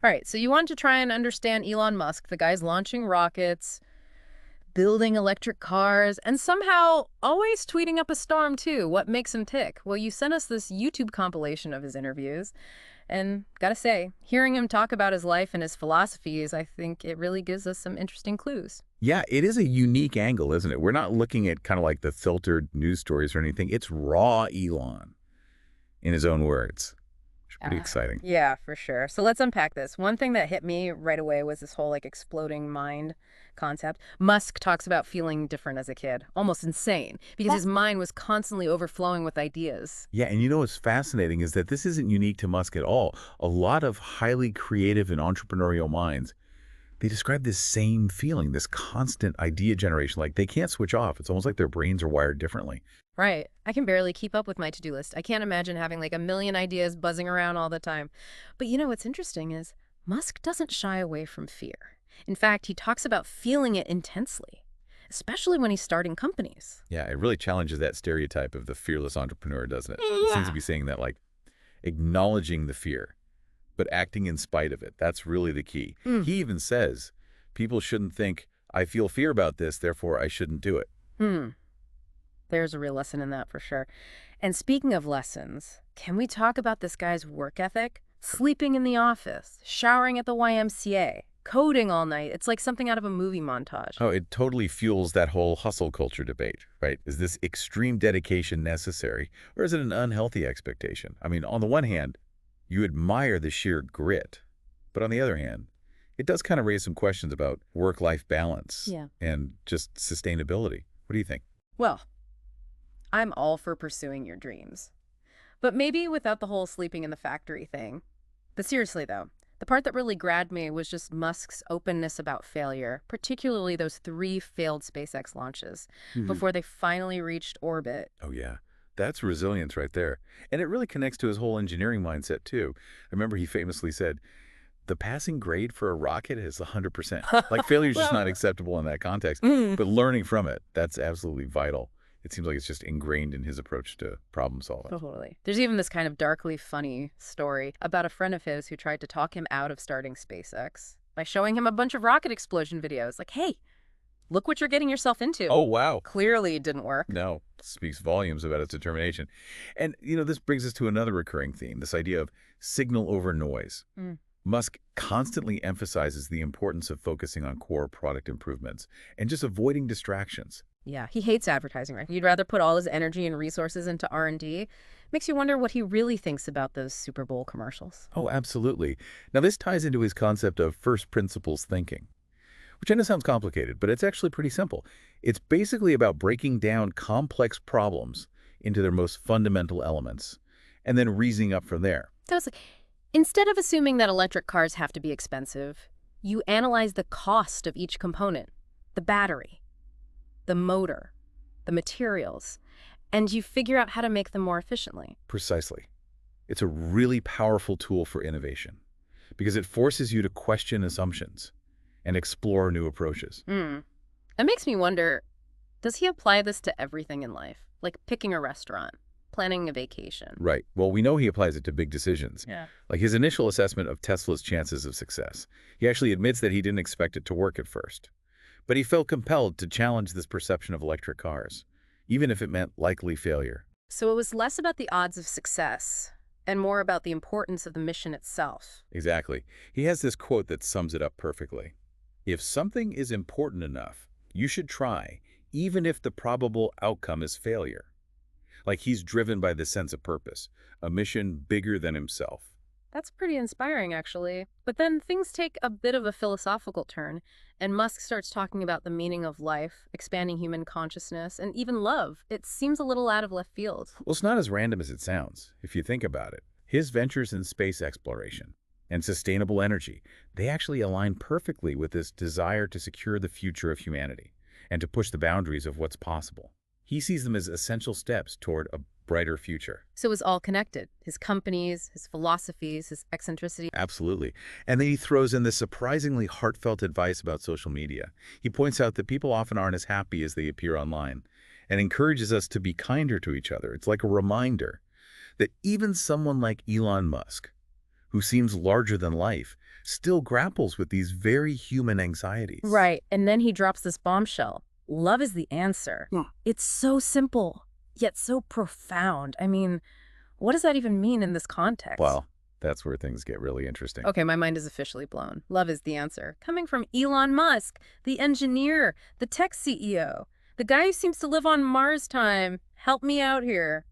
All right, so you want to try and understand Elon Musk, the guy's launching rockets, building electric cars, and somehow always tweeting up a storm, too. What makes him tick? Well, you sent us this YouTube compilation of his interviews, and gotta say, hearing him talk about his life and his philosophies, I think it really gives us some interesting clues. Yeah, it is a unique angle, isn't it? We're not looking at kind of like the filtered news stories or anything. It's raw Elon, in his own words. Which is pretty exciting. Yeah, for sure. So let's unpack this. One thing that hit me right away was this whole exploding mind concept. Musk talks about feeling different as a kid, almost insane, because his mind was constantly overflowing with ideas. Yeah, and you know what's fascinating is that this isn't unique to Musk at all. A lot of highly creative and entrepreneurial minds, they describe this same feeling, this constant idea generation. Like they can't switch off. It's almost like their brains are wired differently. Right. I can barely keep up with my to-do list. I can't imagine having a million ideas buzzing around all the time. But what's interesting is Musk doesn't shy away from fear. In fact, he talks about feeling it intensely, especially when he's starting companies. Yeah, it really challenges that stereotype of the fearless entrepreneur, doesn't it? It seems to Yeah. be saying that like acknowledging the fear, but acting in spite of it. That's really the key. Mm. He even says people shouldn't think, I feel fear about this, therefore I shouldn't do it. Hmm. There's a real lesson in that for sure. And speaking of lessons, can we talk about this guy's work ethic? Sleeping in the office, showering at the YMCA, coding all night. It's like something out of a movie montage. Oh, it totally fuels that whole hustle culture debate, right? Is this extreme dedication necessary, or is it an unhealthy expectation? I mean, on the one hand, you admire the sheer grit, but on the other hand, it does kind of raise some questions about work-life balance Yeah. and just sustainability. What do you think? Well, I'm all for pursuing your dreams. But maybe without the whole sleeping in the factory thing. But seriously, though, the part that really grabbed me was just Musk's openness about failure, particularly those 3 failed SpaceX launches before they finally reached orbit. Oh, yeah. That's resilience right there. And it really connects to his whole engineering mindset, too. I remember he famously said, the passing grade for a rocket is 100%. Like, failure is just not acceptable in that context. Mm. But learning from it, that's absolutely vital. It seems like it's just ingrained in his approach to problem solving. Totally. There's even this kind of darkly funny story about a friend of his who tried to talk him out of starting SpaceX by showing him a bunch of rocket explosion videos. Like, hey, look what you're getting yourself into. Oh, wow. Clearly it didn't work. No, speaks volumes about its determination. And, this brings us to another recurring theme, this idea of signal over noise. Mm. Musk constantly emphasizes the importance of focusing on core product improvements and just avoiding distractions. Yeah, he hates advertising, right? He'd rather put all his energy and resources into R&D. Makes you wonder what he really thinks about those Super Bowl commercials. Oh, absolutely. Now, this ties into his concept of first principles thinking, which I know sounds complicated, but it's actually pretty simple. It's basically about breaking down complex problems into their most fundamental elements and then reasoning up from there. So it's like, instead of assuming that electric cars have to be expensive, you analyze the cost of each component, the battery, the motor, the materials, and you figure out how to make them more efficiently. Precisely. It's a really powerful tool for innovation because it forces you to question assumptions and explore new approaches. That makes me wonder, does he apply this to everything in life? Like picking a restaurant, planning a vacation? Right. Well, we know he applies it to big decisions. Yeah. Like his initial assessment of Tesla's chances of success. He actually admits that he didn't expect it to work at first. But he felt compelled to challenge this perception of electric cars, even if it meant likely failure. So it was less about the odds of success and more about the importance of the mission itself. Exactly. He has this quote that sums it up perfectly. If something is important enough, you should try, even if the probable outcome is failure. Like he's driven by this sense of purpose, a mission bigger than himself. That's pretty inspiring, actually. But then things take a bit of a philosophical turn, and Musk starts talking about the meaning of life, expanding human consciousness, and even love. It seems a little out of left field. Well, it's not as random as it sounds, if you think about it. His ventures in space exploration and sustainable energy, they actually align perfectly with this desire to secure the future of humanity and to push the boundaries of what's possible. He sees them as essential steps toward a brighter future. So it was all connected. His companies, his philosophies, his eccentricity. Absolutely. And then he throws in this surprisingly heartfelt advice about social media. He points out that people often aren't as happy as they appear online and encourages us to be kinder to each other. It's like a reminder that even someone like Elon Musk, who seems larger than life, still grapples with these very human anxieties. Right, and then he drops this bombshell. Love is the answer. Hmm. It's so simple, yet so profound. I mean, what does that even mean in this context? Well, that's where things get really interesting. Okay, my mind is officially blown. Love is the answer. Coming from Elon Musk, the engineer, the tech CEO, the guy who seems to live on Mars time. Help me out here.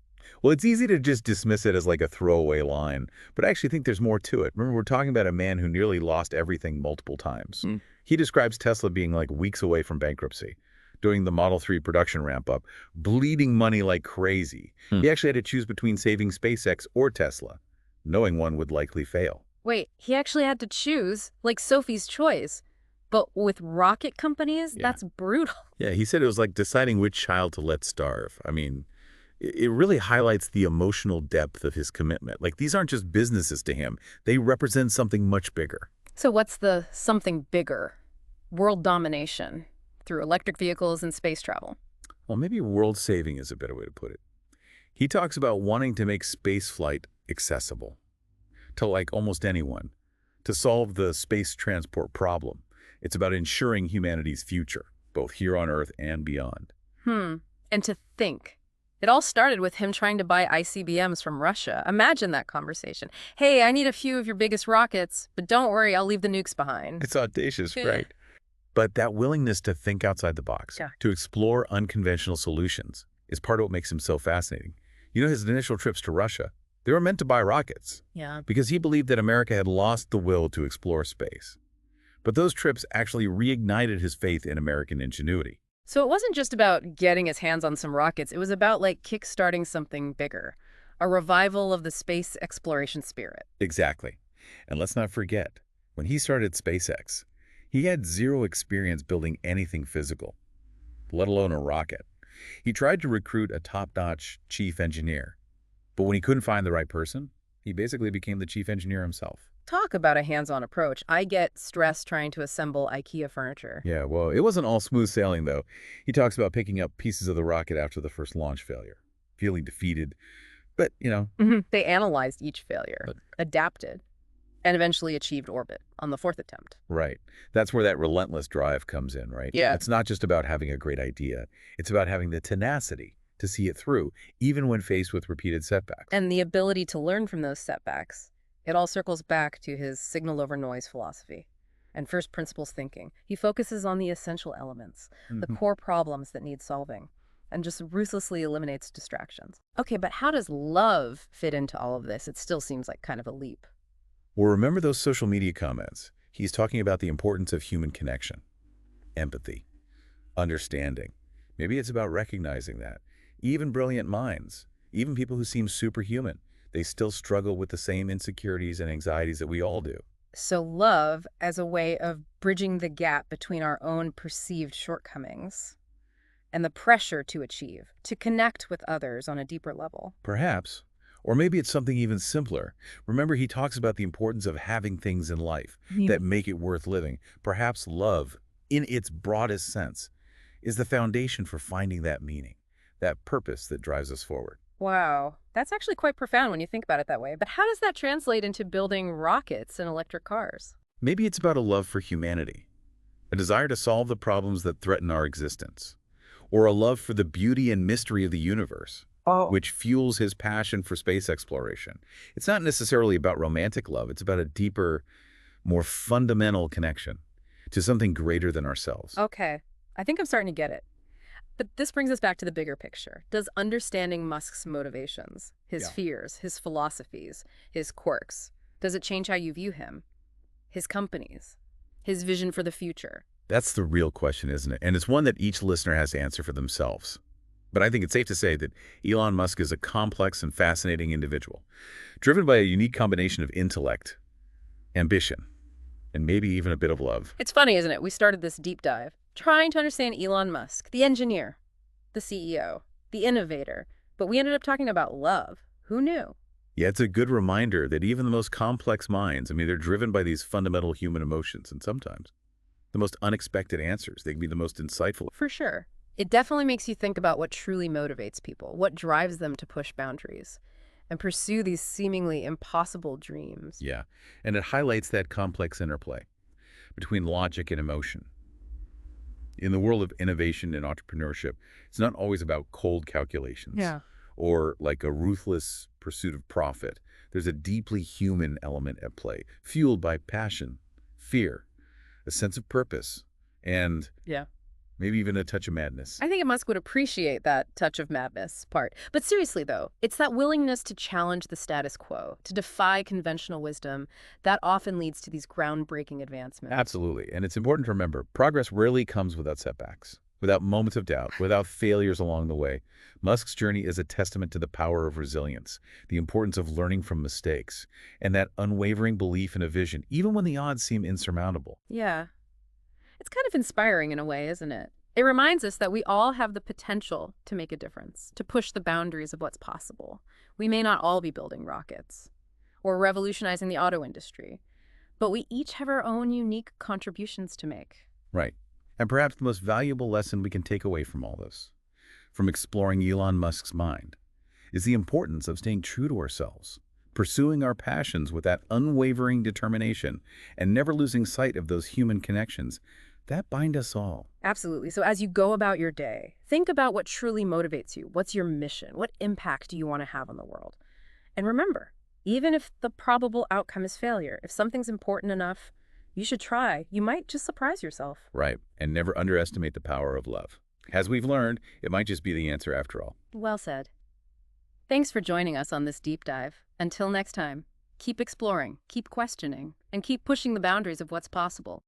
Well, it's easy to just dismiss it as like a throwaway line, but I actually think there's more to it. Remember, we're talking about a man who nearly lost everything multiple times. He describes Tesla being like weeks away from bankruptcy, during the Model 3 production ramp-up, bleeding money like crazy. He actually had to choose between saving SpaceX or Tesla, knowing one would likely fail. Wait, he actually had to choose, like Sophie's Choice. But with rocket companies, Yeah. that's brutal. Yeah, he said it was like deciding which child to let starve. I mean, it really highlights the emotional depth of his commitment. Like, these aren't just businesses to him. They represent something much bigger. So what's the something bigger? World domination through electric vehicles and space travel. Well, maybe world saving is a better way to put it. He talks about wanting to make spaceflight accessible to like almost anyone, to solve the space transport problem. It's about ensuring humanity's future, both here on Earth and beyond. And to think. It all started with him trying to buy ICBMs from Russia. Imagine that conversation. Hey, I need a few of your biggest rockets, but don't worry, I'll leave the nukes behind. It's audacious, right? But that willingness to think outside the box, Yeah. to explore unconventional solutions, is part of what makes him so fascinating. You know, his initial trips to Russia, they were meant to buy rockets, Yeah. because he believed that America had lost the will to explore space. But those trips actually reignited his faith in American ingenuity. So it wasn't just about getting his hands on some rockets. It was about, like, kickstarting something bigger. A revival of the space exploration spirit. Exactly. And let's not forget, when he started SpaceX, he had zero experience building anything physical, let alone a rocket. He tried to recruit a top-notch chief engineer, but when he couldn't find the right person, he basically became the chief engineer himself. Talk about a hands-on approach. I get stressed trying to assemble IKEA furniture. Yeah, well, it wasn't all smooth sailing, though. He talks about picking up pieces of the rocket after the first launch failure, feeling defeated. But, They analyzed each failure, adapted, and eventually achieved orbit on the fourth attempt. right. That's where that relentless drive comes in, right? Yeah. It's not just about having a great idea. It's about having the tenacity to see it through, even when faced with repeated setbacks. And the ability to learn from those setbacks. It all circles back to his signal over noise philosophy and first principles thinking. He focuses on the essential elements, the core problems that need solving, and just ruthlessly eliminates distractions. Okay, but how does love fit into all of this? It still seems like kind of a leap. Well, remember those social media comments? He's talking about the importance of human connection, empathy, understanding. Maybe it's about recognizing that. Even brilliant minds, even people who seem superhuman, they still struggle with the same insecurities and anxieties that we all do. So love as a way of bridging the gap between our own perceived shortcomings and the pressure to achieve, to connect with others on a deeper level. Perhaps. Or maybe it's something even simpler. Remember, he talks about the importance of having things in life that make it worth living. Perhaps love, in its broadest sense, is the foundation for finding that meaning, that purpose that drives us forward. Wow, that's actually quite profound when you think about it that way. But how does that translate into building rockets and electric cars? Maybe it's about a love for humanity, a desire to solve the problems that threaten our existence, or a love for the beauty and mystery of the universe, which fuels his passion for space exploration. It's not necessarily about romantic love. It's about a deeper, more fundamental connection to something greater than ourselves. Okay, I think I'm starting to get it. But this brings us back to the bigger picture. Does understanding Musk's motivations, his fears, his philosophies, his quirks, does it change how you view him, his companies, his vision for the future? That's the real question, isn't it? And it's one that each listener has to answer for themselves. But I think it's safe to say that Elon Musk is a complex and fascinating individual, driven by a unique combination of intellect, ambition, and maybe even a bit of love. It's funny, isn't it? We started this deep dive trying to understand Elon Musk, the engineer, the CEO, the innovator, but we ended up talking about love. Who knew? Yeah, it's a good reminder that even the most complex minds, they're driven by these fundamental human emotions, and sometimes the most unexpected answers, they can be the most insightful. For sure. It definitely makes you think about what truly motivates people, what drives them to push boundaries. and pursue these seemingly impossible dreams. Yeah, and it highlights that complex interplay between logic and emotion. In the world of innovation and entrepreneurship, it's not always about cold calculations Yeah. or like a ruthless pursuit of profit. There's a deeply human element at play, fueled by passion, fear, a sense of purpose, and Yeah. maybe even a touch of madness. I think Musk would appreciate that touch of madness part. But seriously, though, it's that willingness to challenge the status quo, to defy conventional wisdom, that often leads to these groundbreaking advancements. Absolutely. And it's important to remember, progress rarely comes without setbacks, without moments of doubt, without failures along the way. Musk's journey is a testament to the power of resilience, the importance of learning from mistakes, and that unwavering belief in a vision, even when the odds seem insurmountable. Yeah. It's kind of inspiring in a way, isn't it? It reminds us that we all have the potential to make a difference, to push the boundaries of what's possible. We may not all be building rockets or revolutionizing the auto industry, but we each have our own unique contributions to make. Right. And perhaps the most valuable lesson we can take away from all this, from exploring Elon Musk's mind, is the importance of staying true to ourselves, pursuing our passions with that unwavering determination, and never losing sight of those human connections that bind us all. Absolutely. So as you go about your day, think about what truly motivates you. What's your mission? What impact do you want to have on the world? And remember, even if the probable outcome is failure, if something's important enough, you should try. You might just surprise yourself. Right. And never underestimate the power of love. As we've learned, it might just be the answer after all. Well said. Thanks for joining us on this deep dive. Until next time, keep exploring, keep questioning, and keep pushing the boundaries of what's possible.